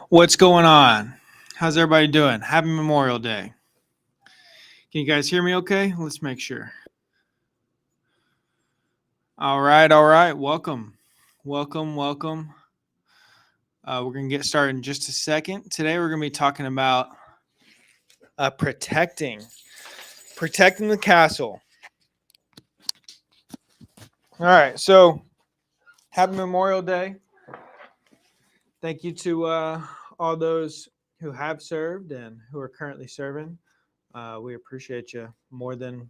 What's going on? How's everybody doing? Happy Memorial Day. Can you guys hear me okay? Let's make sure. All right. Welcome. Welcome. We're going to get started in just a second. Today we're going to be talking about protecting the castle. All right. So, happy Memorial Day. Thank you to all those who have served and who are currently serving. We appreciate you more than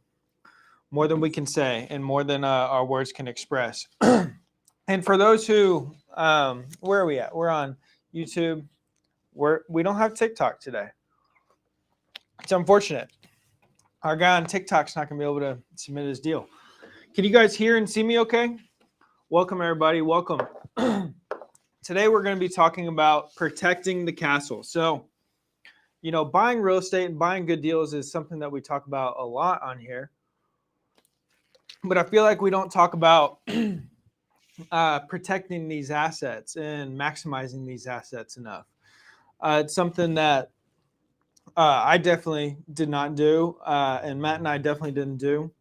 we can say and more than our words can express. And for those who, where are we at? We're on YouTube. We don't have TikTok today. It's unfortunate. Our guy on TikTok's not going to be able to submit his deal. Can you guys hear and see me okay? Welcome, everybody. Welcome. Today, we're going to be talking about protecting the castle. So, buying real estate and buying good deals is something that we talk about a lot on here. But I feel like we don't talk about protecting these assets and maximizing these assets enough. It's something that I definitely did not do, and Matt and I definitely didn't do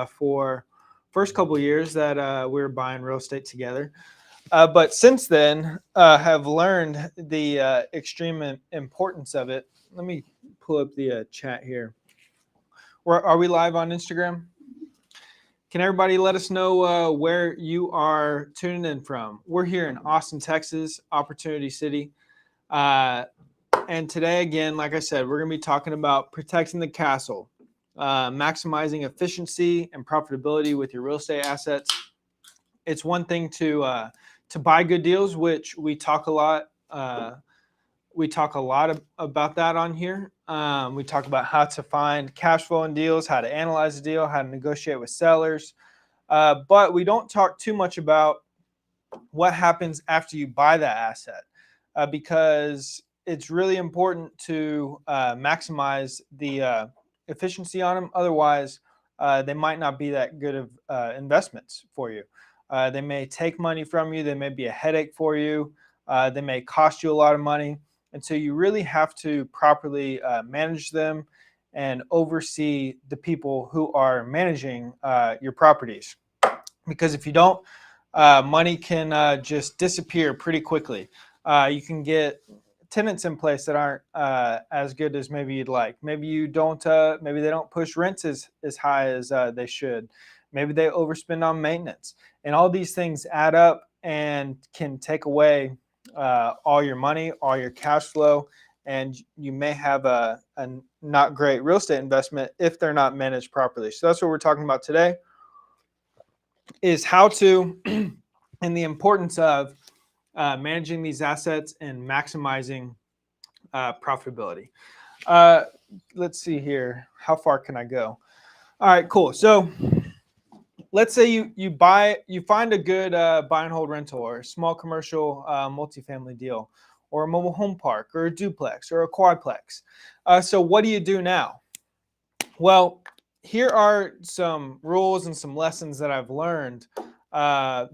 for first couple of years that we were buying real estate together. But since then, have learned the extreme importance of it. Let me pull up the chat here. Are we live on Instagram? Can everybody let us know where you are tuning in from? We're here in Austin, Texas, Opportunity City. And today, again, like I said, we're going to be talking about protecting the castle, maximizing efficiency and profitability with your real estate assets. It's one thing to buy good deals, which we talk a lot. About that on here. We talk about how to find cash flow in deals, how to analyze a deal, how to negotiate with sellers. But we don't talk too much about what happens after you buy that asset, because it's really important to maximize the efficiency on them. Otherwise, they might not be that good of investments for you. They may take money from you. They may be a headache for you. They may cost you a lot of money. And so you really have to properly manage them and oversee the people who are managing your properties. Because if you don't, money can just disappear pretty quickly. You can get tenants in place that aren't as good as maybe you'd like. Maybe you don't. Maybe they don't push rents as high as they should. Maybe they overspend on maintenance, and all these things add up and can take away all your money, all your cash flow, and you may have a not great real estate investment if they're not managed properly. So that's what we're talking about today, is how to and the importance of managing these assets and maximizing profitability. Let's see here. How far can I go? All right, cool. So let's say you find a good buy and hold rental or a small commercial multifamily deal, or a mobile home park, or a duplex, or a quadplex. So what do you do now? Well, here are some rules and some lessons that I've learned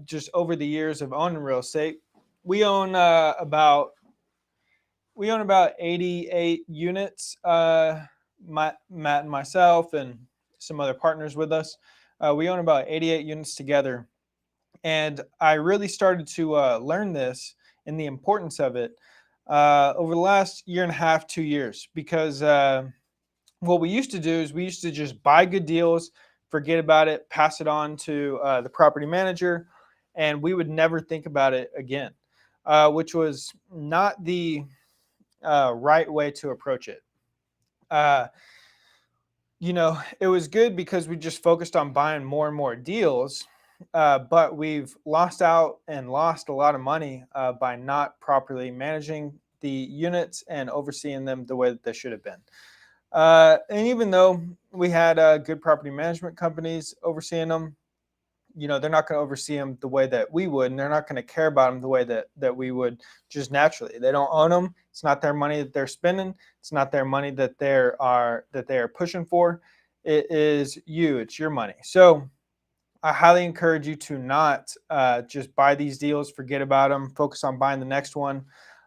just over the years of owning real estate. We own about 88 units. Matt and myself and some other partners with us. We own about 88 units together. And I really started to learn this and the importance of it over the last year and a half, 2 years, because what we used to do is we used to just buy good deals, forget about it, pass it on to the property manager, and we would never think about it again, which was not the right way to approach it. It was good because we just focused on buying more and more deals, but we've lost a lot of money by not properly managing the units and overseeing them the way that they should have been. And even though we had good property management companies overseeing them, they're not going to oversee them the way that we would, and they're not going to care about them the way that we would just naturally. They don't own them. It's not their money that they're spending. It's not their money that they are pushing for. It is you. It's your money. So I highly encourage you to not just buy these deals, forget about them, focus on buying the next one.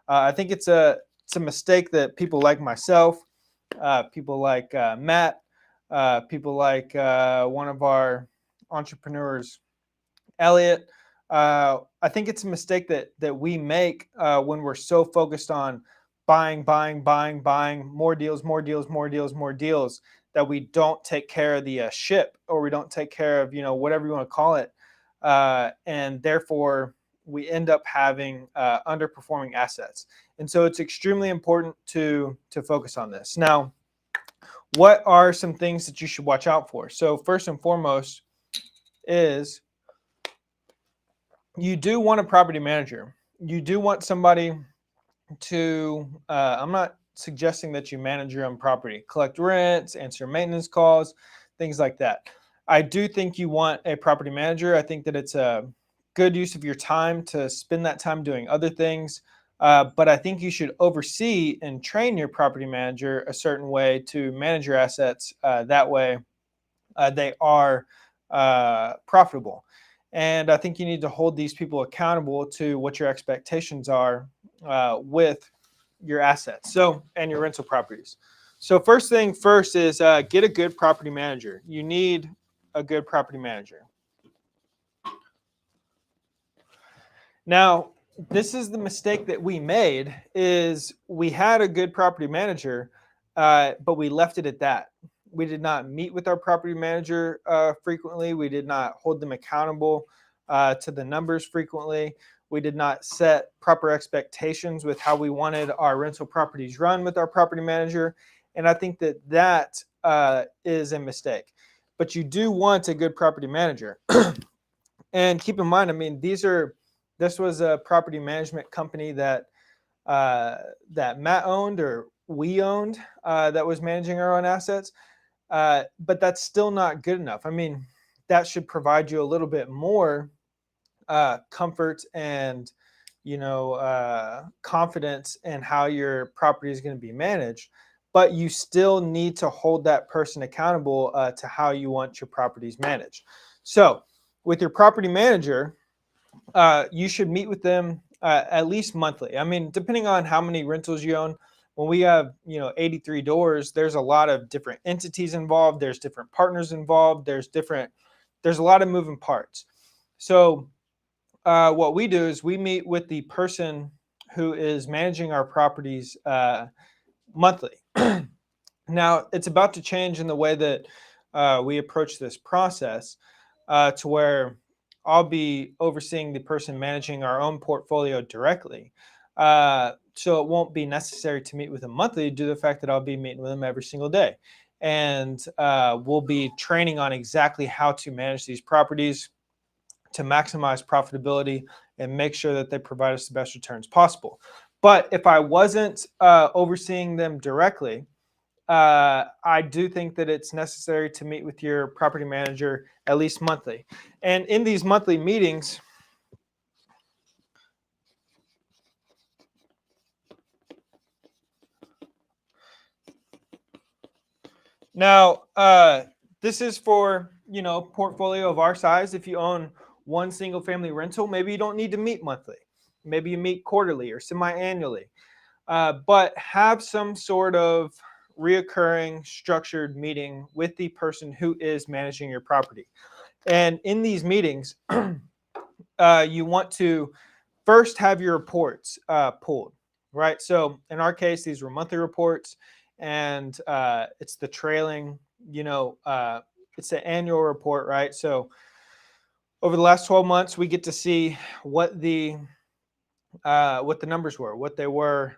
I think it's a mistake that people like myself, people like Matt, people like one of our entrepreneurs, Elliot. I think it's a mistake that we make when we're so focused on buying more deals, more deals, more deals, more deals, that we don't take care of the ship, or we don't take care of whatever you want to call it, and therefore we end up having underperforming assets. And so it's extremely important to focus on this. Now, what are some things that you should watch out for? So first and foremost is you do want a property manager. You do want somebody to, I'm not suggesting that you manage your own property, collect rents, answer maintenance calls, things like that. I do think you want a property manager. I think that it's a good use of your time to spend that time doing other things. But I think you should oversee and train your property manager a certain way to manage your assets. That way, they are profitable. And I think you need to hold these people accountable to what your expectations are with your assets, and your rental properties. So first thing first is get a good property manager. You need a good property manager. Now, this is the mistake that we made, is we had a good property manager, but we left it at that. We did not meet with our property manager frequently. We did not hold them accountable to the numbers frequently. We did not set proper expectations with how we wanted our rental properties run with our property manager. And I think that is a mistake. But you do want a good property manager. And keep in mind, I mean, this was a property management company that Matt owned, or we owned, that was managing our own assets. But that's still not good enough. I mean, that should provide you a little bit more comfort and confidence in how your property is going to be managed. But you still need to hold that person accountable to how you want your properties managed. So with your property manager, you should meet with them at least monthly. I mean, depending on how many rentals you own. When we have 83 doors, there's a lot of different entities involved. There's different partners involved. There's a lot of moving parts. So what we do is we meet with the person who is managing our properties monthly. Now, it's about to change in the way that we approach this process, to where I'll be overseeing the person managing our own portfolio directly. So it won't be necessary to meet with them monthly, due to the fact that I'll be meeting with them every single day. And we'll be training on exactly how to manage these properties to maximize profitability and make sure that they provide us the best returns possible. But if I wasn't overseeing them directly, I do think that it's necessary to meet with your property manager at least monthly. And in these monthly meetings, now this is for portfolio of our size. If you own one single family rental, maybe you don't need to meet monthly. Maybe you meet quarterly or semi-annually. But have some sort of reoccurring structured meeting with the person who is managing your property. And in these meetings, you want to first have your reports pulled, right? So in our case, these were monthly reports, and it's the trailing, it's the annual report, right? So over the last 12 months, we get to see what the numbers were, what they were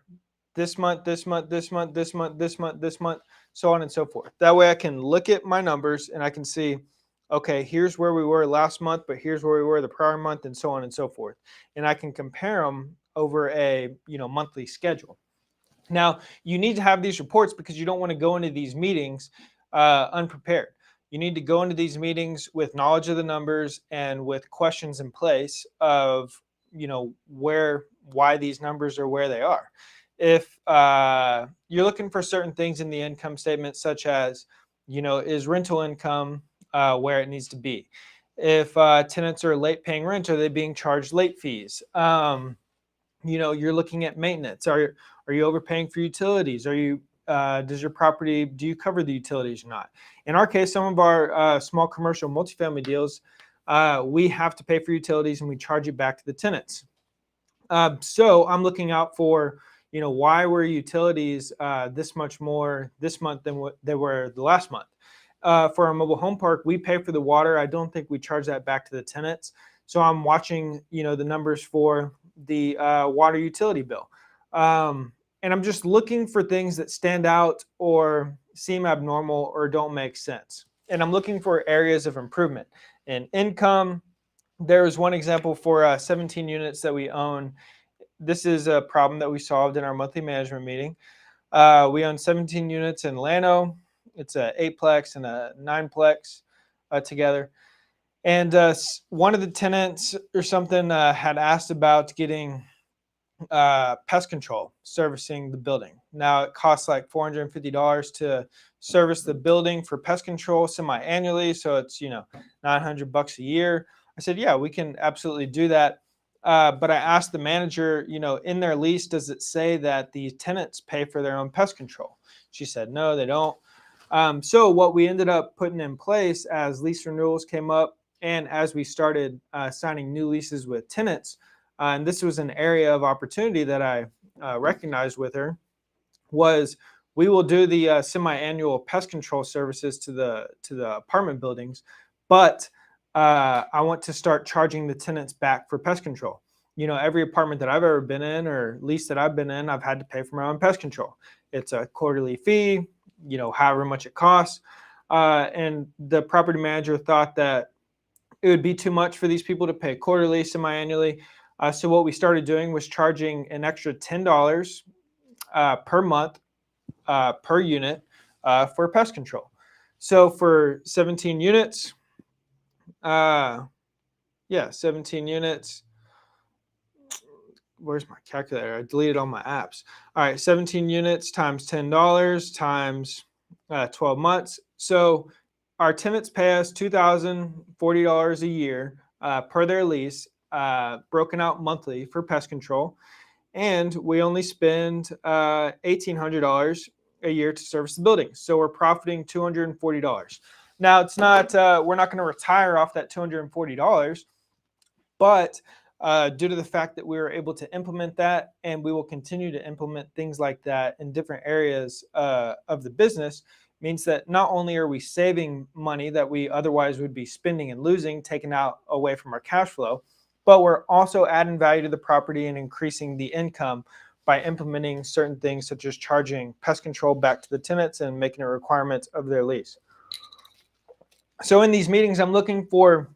this month, this month, this month, this month, this month, this month, so on and so forth. That way I can look at my numbers and I can see, okay, here's where we were last month, but here's where we were the prior month, and so on and so forth. And I can compare them over a monthly schedule. Now, you need to have these reports because you don't want to go into these meetings unprepared. You need to go into these meetings with knowledge of the numbers and with questions in place of why these numbers are where they are. If you're looking for certain things in the income statement, such as is rental income where it needs to be? If tenants are late paying rent, are they being charged late fees? you're looking at maintenance. Are you overpaying for utilities? Does your property, do you cover the utilities or not? In our case, some of our small commercial multifamily deals, we have to pay for utilities and we charge it back to the tenants. So I'm looking out for, why were utilities this much more this month than what they were the last month? For our mobile home park, we pay for the water. I don't think we charge that back to the tenants. So I'm watching, the numbers for the water utility bill. And I'm just looking for things that stand out or seem abnormal or don't make sense. And I'm looking for areas of improvement in income. There's one example for 17 units that we own. This is a problem that we solved in our monthly management meeting. We own 17 units in Llano. It's a 8-plex and a 9-plex together. And one of the tenants or something had asked about getting pest control servicing the building. Now it costs like $450 to service the building for pest control semi-annually. So it's, $900 a year. I said, yeah, we can absolutely do that. But I asked the manager, in their lease, does it say that the tenants pay for their own pest control? She said, no, they don't. So what we ended up putting in place as lease renewals came up and as we started signing new leases with tenants, and this was an area of opportunity that I recognized with her, was we will do the semi-annual pest control services to the apartment buildings, but I want to start charging the tenants back for pest control. Every apartment that I've ever been in or lease that I've been in, I've had to pay for my own pest control. It's a quarterly fee, however much it costs. And the property manager thought that it would be too much for these people to pay quarterly, semi-annually. So what we started doing was charging an extra $10 per month per unit for pest control. So for 17 units, 17 units. Where's my calculator? I deleted all my apps. All right, 17 units times $10 times 12 months. So our tenants pay us $2,040 a year per their lease, broken out monthly for pest control. And we only spend $1,800 a year to service the building. So we're profiting $240. Now, it's not, we're not going to retire off that $240, but due to the fact that we were able to implement that, and we will continue to implement things like that in different areas of the business, means that not only are we saving money that we otherwise would be spending and losing, taken out away from our cash flow, but we're also adding value to the property and increasing the income by implementing certain things such as charging pest control back to the tenants and making it requirements of their lease. So in these meetings, I'm looking for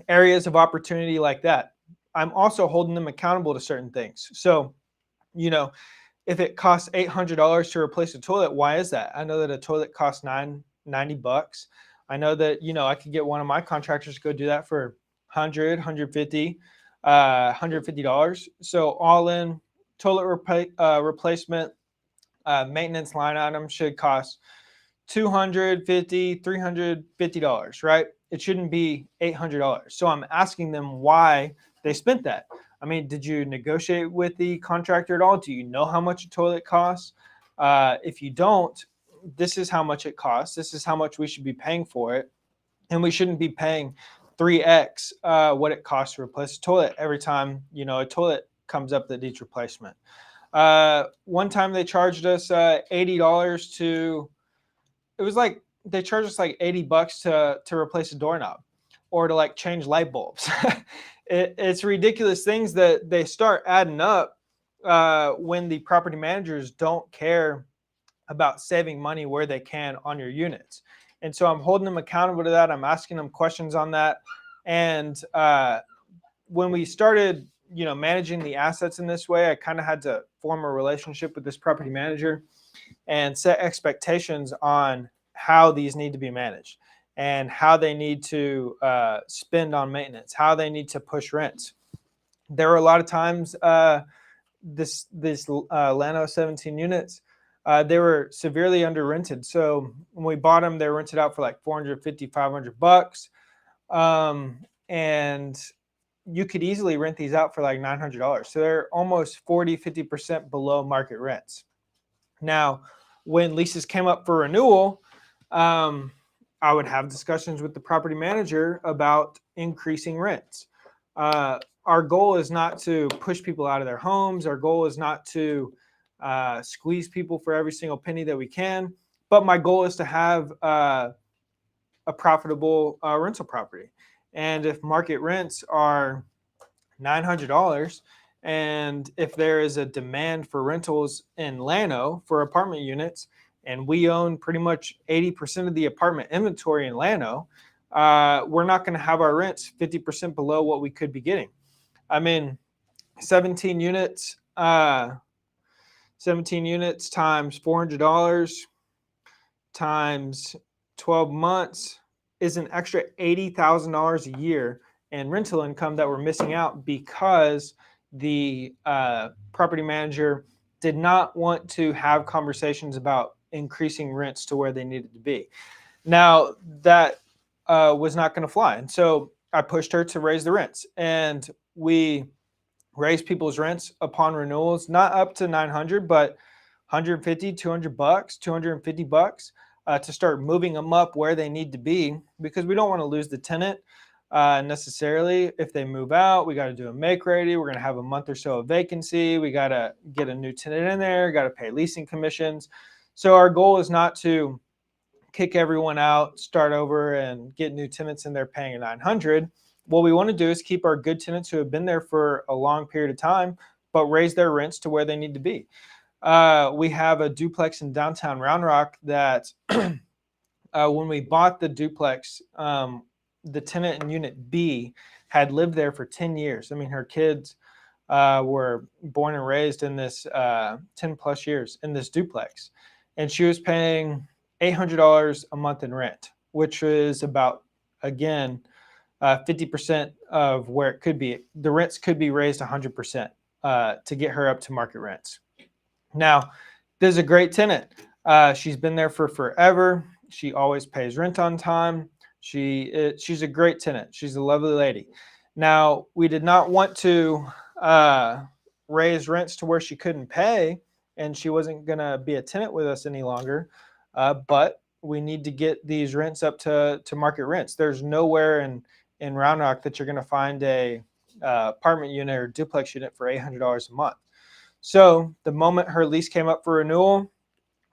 areas of opportunity like that. I'm also holding them accountable to certain things. So, if it costs $800 to replace a toilet, why is that? I know that a toilet costs $90. I know that, I could get one of my contractors to go do that for $100, $150, $150. So all in toilet replacement, maintenance line item should cost $250, $350, right? It shouldn't be $800. So I'm asking them why they spent that. I mean, did you negotiate with the contractor at all? Do you know how much a toilet costs? If you don't, this is how much it costs. This is how much we should be paying for it. And we shouldn't be paying 3x what it costs to replace a toilet every time, a toilet comes up that needs replacement. One time they charged us $80 to, it was like, they charged us like $80 to replace a doorknob or to like change light bulbs. It's ridiculous things that they start adding up when the property managers don't care about saving money where they can on your units. And so I'm holding them accountable to that. I'm asking them questions on that. And when we started, managing the assets in this way, I kind of had to form a relationship with this property manager and set expectations on how these need to be managed and how they need to spend on maintenance, how they need to push rents. There were a lot of times this Llano 17 units, they were severely under rented. So when we bought them, they were rented out for like $450, $500. And you could easily rent these out for like $900. So they're almost 40-50% below market rents. Now, when leases came up for renewal, I would have discussions with the property manager about increasing rents. Our goal is not to push people out of their homes. Our goal is not to squeeze people for every single penny that we can. But my goal is to have a profitable rental property. And if market rents are $900, and if there is a demand for rentals in Llano for apartment units, and we own pretty much 80% of the apartment inventory in Llano, we're not going to have our rents 50% below what we could be getting. I mean, 17 units, 17 units times $400 times 12 months is an extra $80,000 a year in rental income that we're missing out because the property manager did not want to have conversations about increasing rents to where they needed to be. Now, that was not going to fly. And so I pushed her to raise the rents. And we raised people's rents upon renewals, not up to 900, but 150, 200 bucks, 250 bucks to start moving them up where they need to be, because we don't want to lose the tenant necessarily. If they move out, we got to do a make ready. We're going to have a month or so of vacancy. We got to get a new tenant in there, got to pay leasing commissions. So our goal is not to kick everyone out, start over and get new tenants in there paying a 900. What we want to do is keep our good tenants who have been there for a long period of time, but raise their rents to where they need to be. We have a duplex in downtown Round Rock that when we bought the duplex, the tenant in unit B had lived there for 10 years. I mean, her kids were born and raised in this 10 plus years in this duplex. And she was paying $800 a month in rent, which is about, again, 50% of where it could be. The rents could be raised 100% to get her up to market rents. Now, this is a great tenant. She's been there for forever. She always pays rent on time. She's a great tenant. She's a lovely lady. Now, we did not want to raise rents to where she couldn't pay, and she wasn't going to be a tenant with us any longer. But we need to get these rents up to market rents. There's nowhere in Round Rock that you're going to find a apartment unit or duplex unit for $800 a month. So the moment her lease came up for renewal,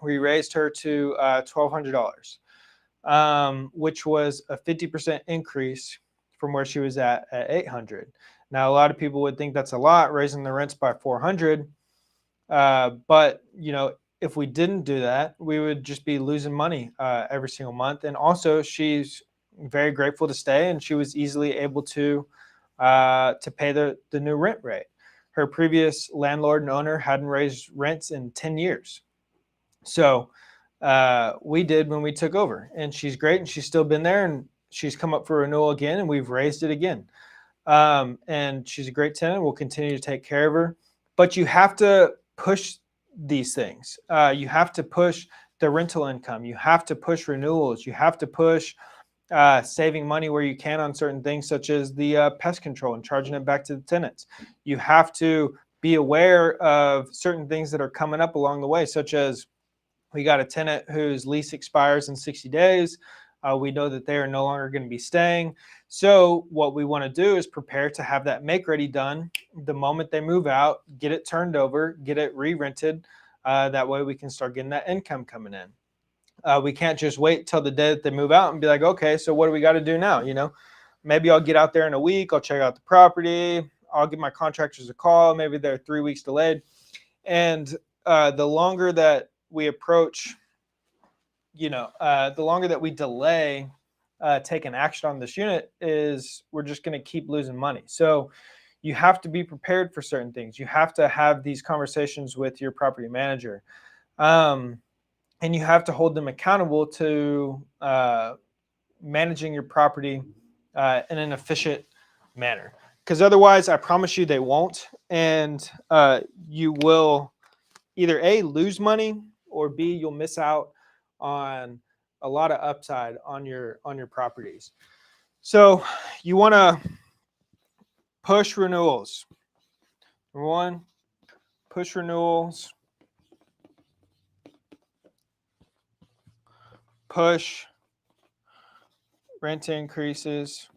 we raised her to $1,200, which was a 50% increase from where she was at $800. Now, a lot of people would think that's a lot, raising the rents by $400. But, you know, if we didn't do that, we would just be losing money every single month. And also, she's very grateful to stay, and she was easily able to pay the new rent rate. Her previous landlord and owner hadn't raised rents in 10 years. So we did when we took over, and she's great, and she's still been there, and she's come up for renewal again, and we've raised it again. And she's a great tenant. We'll continue to take care of her. But you have to push these things. You have to push the rental income. You have to push renewals. You have to push saving money where you can on certain things, such as the pest control and charging it back to the tenants. You have to be aware of certain things that are coming up along the way, such as we got a tenant whose lease expires in 60 days. We know that they are no longer going to be staying. So what we want to do is prepare to have that make ready done the moment they move out, get it turned over, get it re-rented. That way we can start getting that income coming in. We can't just wait till the day that they move out and be like, okay, so what do we got to do now? You know, maybe I'll get out there in a week. I'll check out the property. I'll give my contractors a call. Maybe they're 3 weeks delayed. And the longer that we approach, the longer that we delay taking action on this unit, is we're just going to keep losing money. So you have to be prepared for certain things. You have to have these conversations with your property manager. And you have to hold them accountable to managing your property in an efficient manner. Because otherwise, I promise you they won't. And you will either A, lose money, or B, you'll miss out on a lot of upside on your properties. So you want to push renewals. Number one, push renewals. Push rent increases.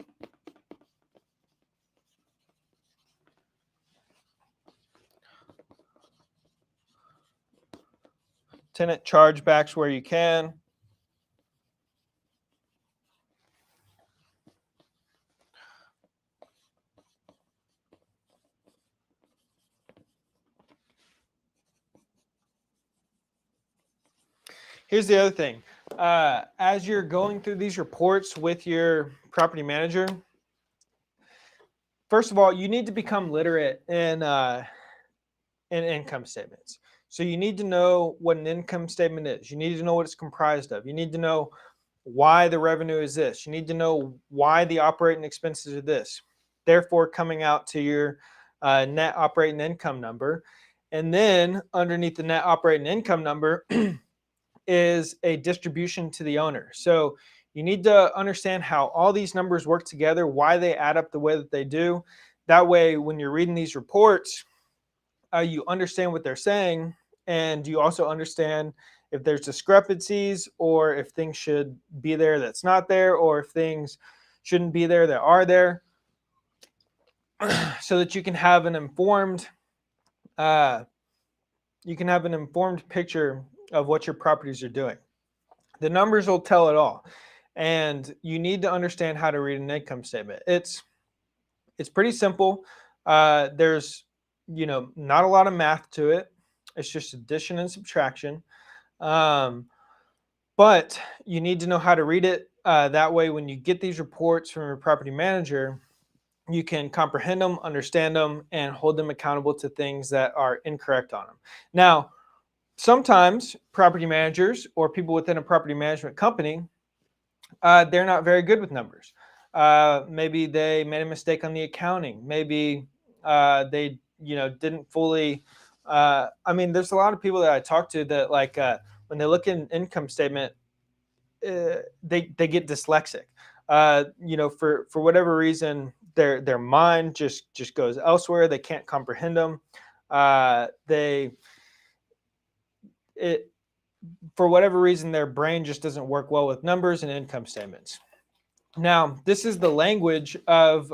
Tenant chargebacks where you can. Here's the other thing. As you're going through these reports with your property manager, first of all, you need to become literate in income statements. So you need to know what an income statement is. You need to know what it's comprised of. You need to know why the revenue is this. You need to know why the operating expenses are this. Therefore, coming out to your net operating income number. And then underneath the net operating income number is a distribution to the owner. So you need to understand how all these numbers work together, why they add up the way that they do. That way, when you're reading these reports, you understand what they're saying, and you also understand if there's discrepancies or if things should be there that's not there, or if things shouldn't be there that are there, so that you can have an informed picture of what your properties are doing. The numbers will tell it all, and you need to understand how to read an income statement. It's pretty simple. There's not a lot of math to it. It's just addition and subtraction. But you need to know how to read it. That way, when you get these reports from your property manager, you can comprehend them, understand them, and hold them accountable to things that are incorrect on them. Now, sometimes property managers or people within a property management company, they're not very good with numbers. Maybe they made a mistake on the accounting. Maybe they didn't fully. There's a lot of people that I talk to that when they look at an income statement, they get dyslexic. For whatever reason, their mind just goes elsewhere. They can't comprehend them. For whatever reason, their brain just doesn't work well with numbers and income statements. Now, this is the language of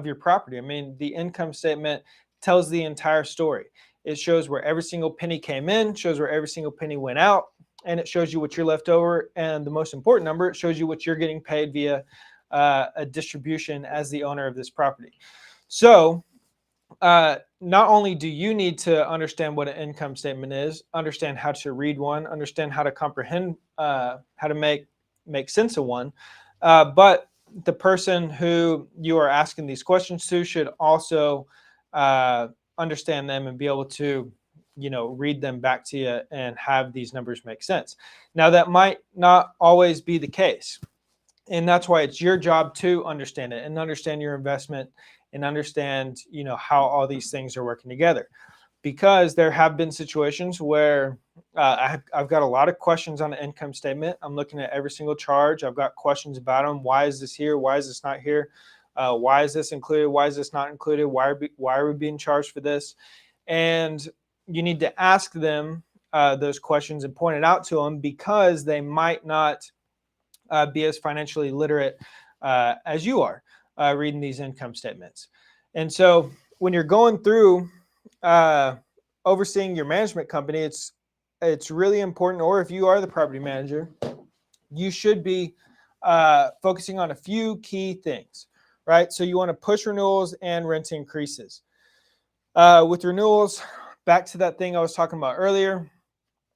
your property. The income statement tells the entire story. It shows where every single penny came in, shows where every single penny went out, and it shows you what you're left over. And the most important number, it shows you what you're getting paid via a distribution as the owner of this property. So not only do you need to understand what an income statement is, understand how to read one, understand how to comprehend, how to make sense of one, but the person who you are asking these questions to should also understand them and be able to read them back to you and have these numbers make sense. Now, that might not always be the case, and that's why it's your job to understand it and understand your investment and understand how all these things are working together. Because there have been situations where I've got a lot of questions on the income statement. I'm looking at every single charge. I've got questions about them. Why is this here? Why is this not here? Why is this included? Why is this not included? Why are we being charged for this? And you need to ask them those questions and point it out to them, because they might not be as financially literate as you are reading these income statements. And so when you're going through overseeing your management company, it's really important, or if you are the property manager, you should be focusing on a few key things, right? So you want to push renewals and rent increases. With renewals, back to that thing I was talking about earlier,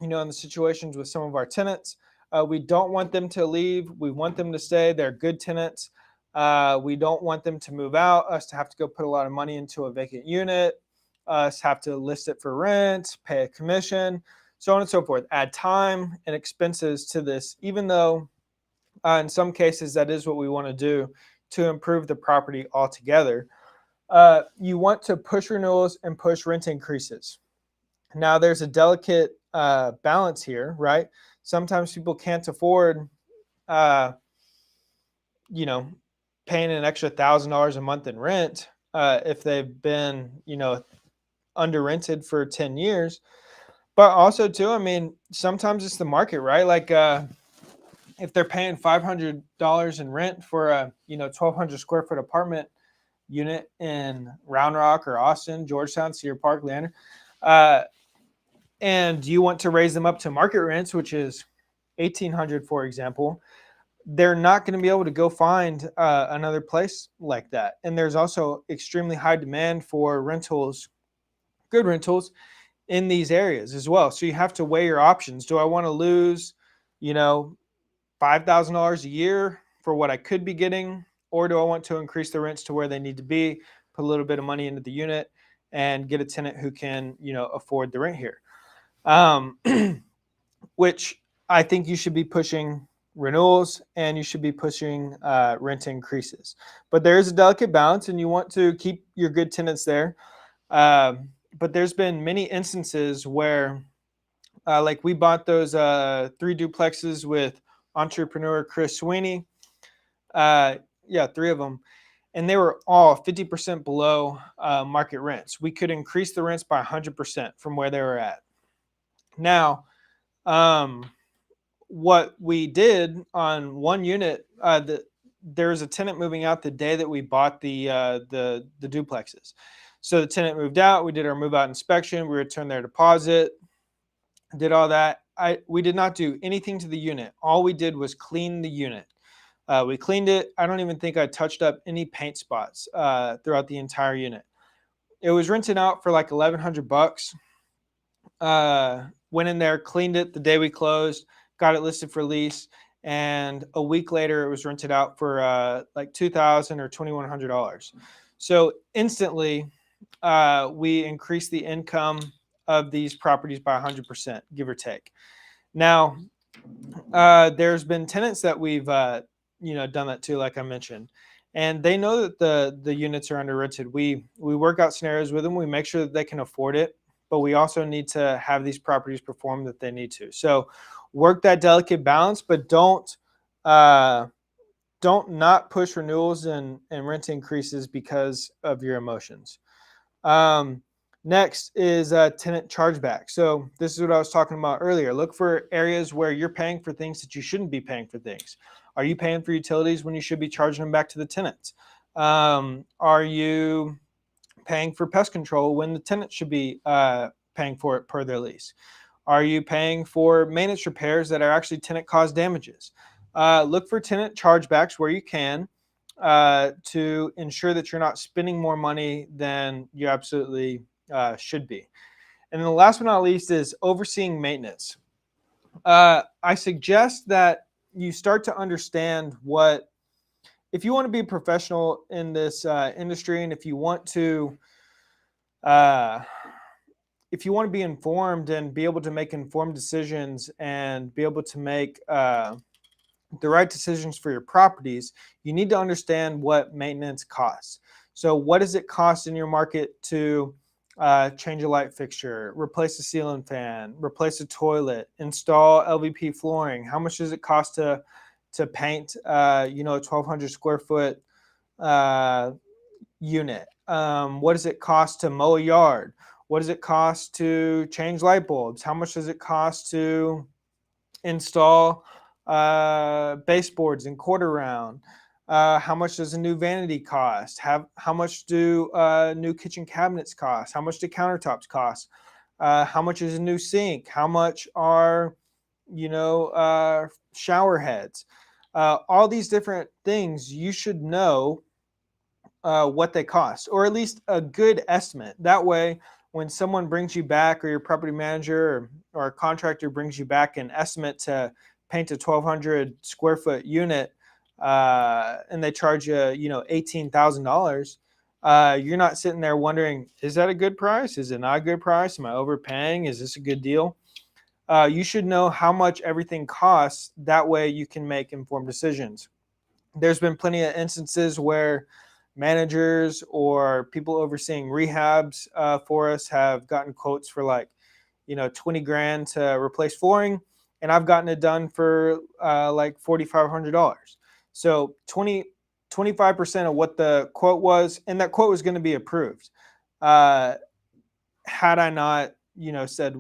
in the situations with some of our tenants, we don't want them to leave. We want them to stay. They're good tenants. We don't want them to move out, us to have to go put a lot of money into a vacant unit, us have to list it for rent, pay a commission, so on and so forth. Add time and expenses to this, even though in some cases that is what we want to do to improve the property altogether. You want to push renewals and push rent increases. Now, there's a delicate balance here, right? Sometimes people can't afford, paying an extra $1,000 a month in rent if they've been, under rented for 10 years. But also too, I mean, sometimes it's the market, right? Like if they're paying $500 in rent for a 1,200 square foot apartment unit in Round Rock or Austin, Georgetown, Cedar Park, Leander, uh, and you want to raise them up to market rents, which is 1,800, for example, they're not going to be able to go find another place like that. And there's also extremely high demand for rentals, good rentals in these areas as well. So you have to weigh your options. Do I want to lose, $5,000 a year for what I could be getting, or do I want to increase the rents to where they need to be, put a little bit of money into the unit, and get a tenant who can, afford the rent here? Which I think you should be pushing renewals and you should be pushing rent increases. But there is a delicate balance, and you want to keep your good tenants there. But there's been many instances where, like we bought those 3 duplexes with entrepreneur Chris Sweeney. Yeah, 3 of them. And they were all 50% below market rents. We could increase the rents by 100% from where they were at. Now, what we did on one unit, there was a tenant moving out the day that we bought the duplexes. So the tenant moved out. We did our move out inspection. We returned their deposit. Did all that. We did not do anything to the unit. All we did was clean the unit. We cleaned it. I don't even think I touched up any paint spots throughout the entire unit. It was rented out for like $1,100. Went in there, cleaned it the day we closed, got it listed for lease, and a week later it was rented out for like $2,000 or $2,100. So instantly, we increased the income of these properties by 100%, give or take. Now, there's been tenants that we've done that too, like I mentioned, and they know that the units are under rented. We work out scenarios with them. We make sure that they can afford it, but we also need to have these properties perform that they need to. So work that delicate balance, but don't not push renewals and rent increases because of your emotions. Next is tenant chargeback. So this is what I was talking about earlier. Look for areas where you're paying for things that you shouldn't be paying for things. Are you paying for utilities when you should be charging them back to the tenants? Are you paying for pest control when the tenant should be paying for it per their lease? Are you paying for maintenance repairs that are actually tenant-caused damages? Look for tenant chargebacks where you can to ensure that you're not spending more money than you absolutely should be. And then the last but not least is overseeing maintenance. I suggest that you start to understand if you want to be a professional in this industry, and if you want to be informed and be able to make informed decisions and be able to make the right decisions for your properties, you need to understand what maintenance costs. So what does it cost in your market to change a light fixture, replace a ceiling fan, replace a toilet, install LVP flooring? How much does it cost to paint a 1,200 square foot unit? What does it cost to mow a yard? What does it cost to change light bulbs? How much does it cost to install baseboards and quarter round? How much does a new vanity cost? How much do new kitchen cabinets cost? How much do countertops cost? How much is a new sink? How much are shower heads? All these different things you should know what they cost, or at least a good estimate. That way, when someone brings you back, or your property manager or a contractor brings you back an estimate to paint a 1,200 square foot unit, and they charge you, $18,000, you're not sitting there wondering, is that a good price? Is it not a good price? Am I overpaying? Is this a good deal? You should know how much everything costs. That way you can make informed decisions. There's been plenty of instances where managers or people overseeing rehabs for us have gotten quotes for like, $20,000 to replace flooring, and I've gotten it done for like $4,500. So 25% of what the quote was, and that quote was going to be approved. Had I not, said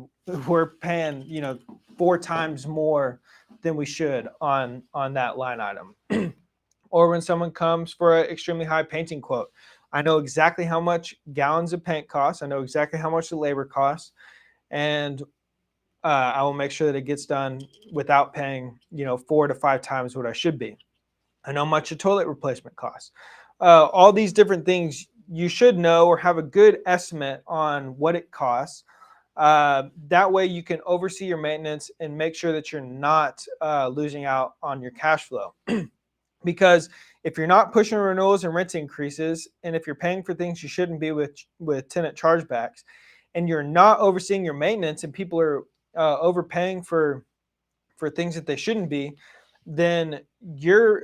we're paying, 4 times more than we should on that line item. Or when someone comes for an extremely high painting quote, I know exactly how much gallons of paint costs. I know exactly how much the labor costs, and I will make sure that it gets done without paying, 4 to 5 times what I should be. I know how much a toilet replacement costs. All these different things you should know or have a good estimate on what it costs. That way you can oversee your maintenance and make sure that you're not losing out on your cash flow. Because if you're not pushing renewals and rent increases, and if you're paying for things you shouldn't be with tenant chargebacks, and you're not overseeing your maintenance, and people are overpaying for things that they shouldn't be, then your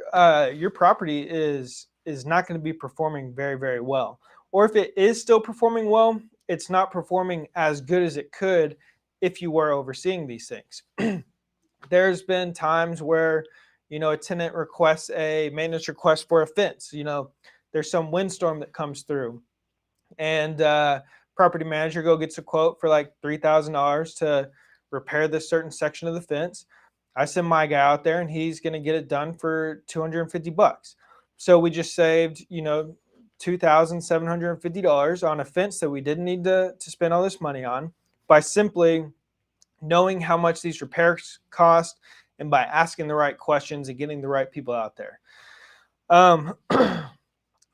property is not going to be performing very, very well. Or if it is still performing well, it's not performing as good as it could if you were overseeing these things. There's been times where a tenant requests a maintenance request for a fence. There's some windstorm that comes through, and property manager gets a quote for like $3,000 to repair this certain section of the fence. I send my guy out there and he's going to get it done for $250. So we just saved, $2,750 on a fence that we didn't need to spend all this money on by simply knowing how much these repairs cost and by asking the right questions and getting the right people out there.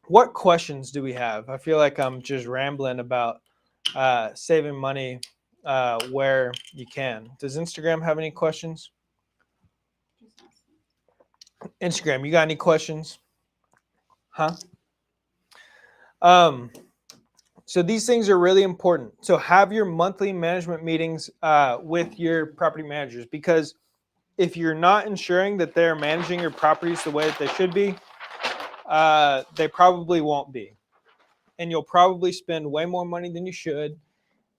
What questions do we have? I feel like I'm just rambling about saving money where you can. Does Instagram have any questions? Instagram, you got any questions? Huh? So these things are really important. So have your monthly management meetings with your property managers, because if you're not ensuring that they're managing your properties the way that they should be, they probably won't be. And you'll probably spend way more money than you should,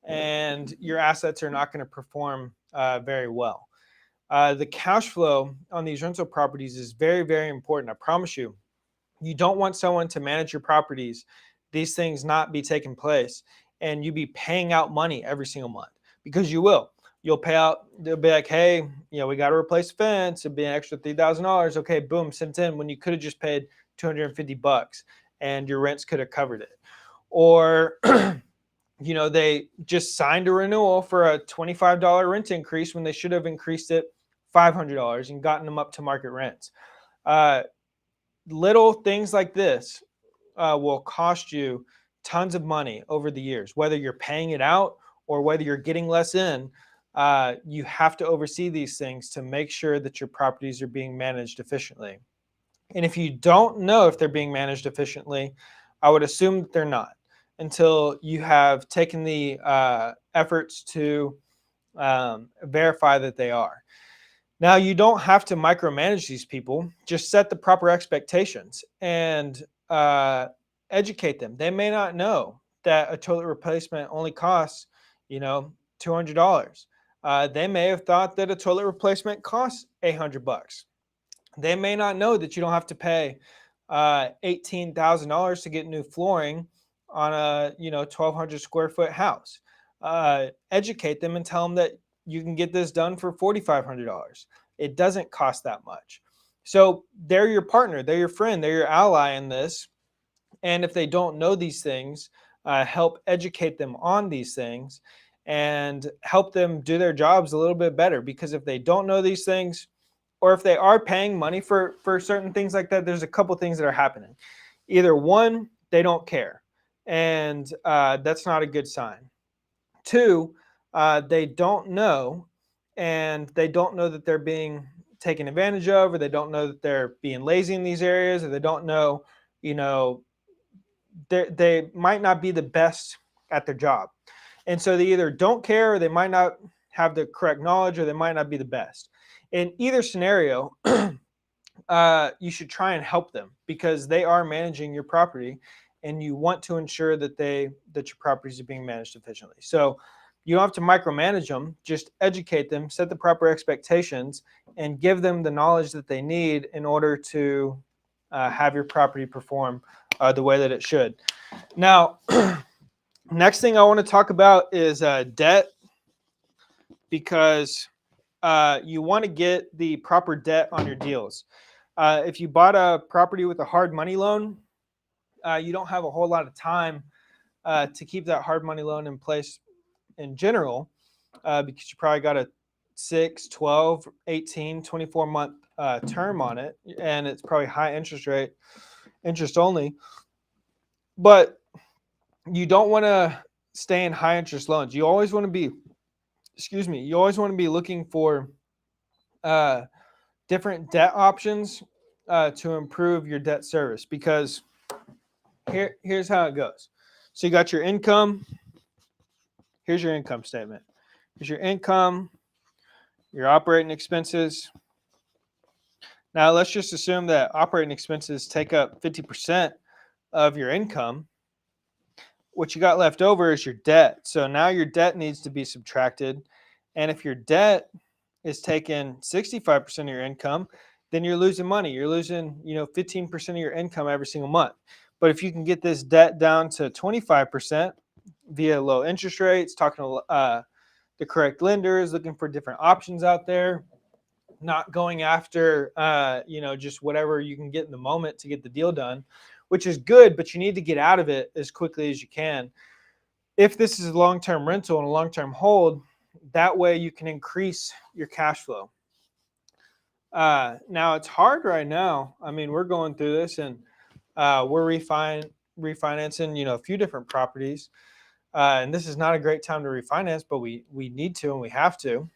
and your assets are not going to perform very well. The cash flow on these rental properties is very, very important. I promise you. You don't want someone to manage your properties, these things not be taking place, and you be paying out money every single month, because you will. You'll pay out, they'll be like, hey, we got to replace fence. It'd be an extra $3,000. Okay, boom, sent in, when you could have just paid $250 and your rents could have covered it. Or, they just signed a renewal for a $25 rent increase when they should have increased it $500 and gotten them up to market rents. Little things like this will cost you tons of money over the years, whether you're paying it out or whether you're getting less in. You have to oversee these things to make sure that your properties are being managed efficiently. And if you don't know if they're being managed efficiently, I would assume that they're not until you have taken the efforts to verify that they are. Now, you don't have to micromanage these people. Just set the proper expectations and educate them. They may not know that a toilet replacement only costs, $200. They may have thought that a toilet replacement costs $800. They may not know that you don't have to pay $18,000 to get new flooring on a 1,200 square foot house. Educate them and tell them that you can get this done for $4,500. It doesn't cost that much. So they're your partner, they're your friend, they're your ally in this. And if they don't know these things, help educate them on these things and help them do their jobs a little bit better. Because if they don't know these things, or if they are paying money for certain things like that, there's a couple things that are happening. Either one, they don't care, and that's not a good sign. Two, they don't know, and they don't know that they're being taken advantage of, or they don't know that they're being lazy in these areas, or they don't know, they might not be the best at their job. And so they either don't care, or they might not have the correct knowledge, or they might not be the best. In either scenario, you should try and help them, because they are managing your property, and you want to ensure that your properties are being managed efficiently. So you don't have to micromanage them, just educate them, set the proper expectations, and give them the knowledge that they need in order to have your property perform the way that it should. Now, next thing I want to talk about is debt, because you want to get the proper debt on your deals. If you bought a property with a hard money loan, you don't have a whole lot of time to keep that hard money loan in place in general, because you probably got a 6, 12, 18, 24-month term on it, and it's probably high interest rate, interest only. But you don't want to stay in high interest loans. You always want to be, you always want to be looking for different debt options to improve your debt service, because here's how it goes. So you got your income. Here's your income statement. Here's your income, your operating expenses. Now let's just assume that operating expenses take up 50% of your income. What you got left over is your debt. So now your debt needs to be subtracted. And if your debt is taking 65% of your income, then you're losing money. You're losing, 15% of your income every single month. But if you can get this debt down to 25% via low interest rates, talking to the correct lenders, looking for different options out there, not going after, just whatever you can get in the moment to get the deal done, which is good, but you need to get out of it as quickly as you can. If this is a long-term rental and a long-term hold, that way you can increase your cash flow. Now it's hard right now. I mean, we're going through this, and we're refinancing, a few different properties. And this is not a great time to refinance, but we need to, and we have to.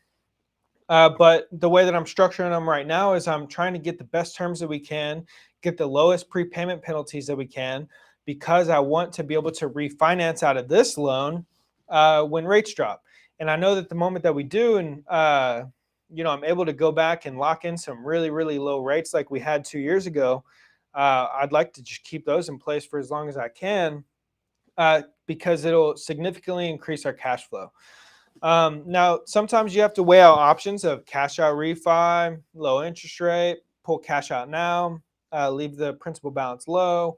But the way that I'm structuring them right now is I'm trying to get the best terms that we can, get the lowest prepayment penalties that we can, because I want to be able to refinance out of this loan when rates drop. And I know that the moment that we do, and I'm able to go back and lock in some really, really low rates like we had 2 years ago, I'd like to just keep those in place for as long as I can, because it'll significantly increase our cash flow. Now, sometimes you have to weigh out options of cash out refi, low interest rate, pull cash out now, leave the principal balance low.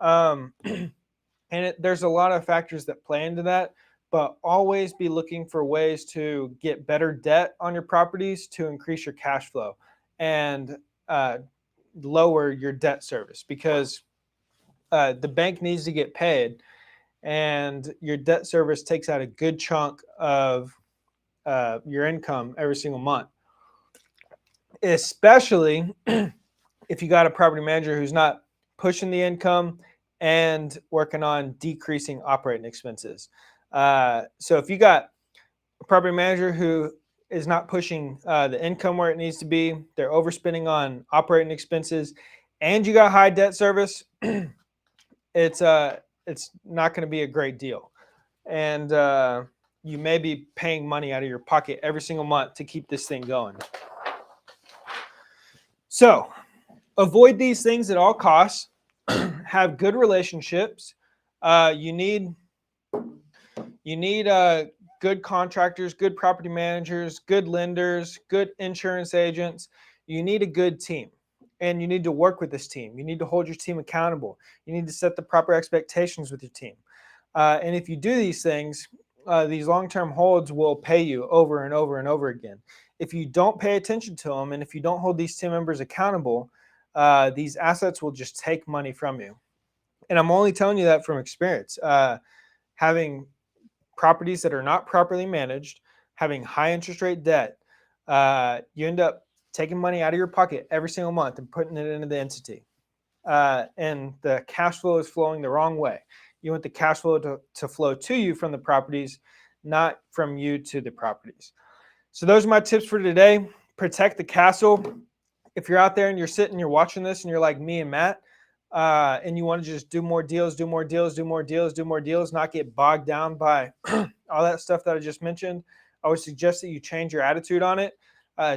And there's a lot of factors that play into that, but always be looking for ways to get better debt on your properties to increase your cash flow and lower your debt service, because the bank needs to get paid, and your debt service takes out a good chunk of your income every single month, especially if you got a property manager who's not pushing the income and working on decreasing operating expenses. So if you got a property manager who is not pushing the income where it needs to be, they're overspending on operating expenses, and you got high debt service, it's not going to be a great deal. And you may be paying money out of your pocket every single month to keep this thing going. So avoid these things at all costs. Have good relationships. You need good contractors, good property managers, good lenders, good insurance agents. You need a good team, and you need to work with this team. You need to hold your team accountable. You need to set the proper expectations with your team. And if you do these things, these long-term holds will pay you over and over and over again. If you don't pay attention to them, and if you don't hold these team members accountable, these assets will just take money from you. And I'm only telling you that from experience. Having properties that are not properly managed, having high interest rate debt, you end up taking money out of your pocket every single month and putting it into the entity. And the cash flow is flowing the wrong way. You want the cash flow to flow to you from the properties, not from you to the properties. So those are my tips for today. Protect the castle. If you're out there and you're watching this and you're like me and Matt, and you want to just do more deals, not get bogged down by all that stuff that I just mentioned, I would suggest that you change your attitude on it,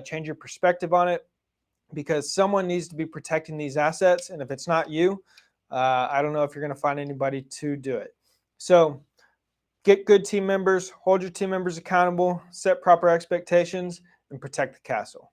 change your perspective on it, because someone needs to be protecting these assets. And if it's not you, I don't know if you're going to find anybody to do it. So get good team members, hold your team members accountable, set proper expectations, and protect the castle.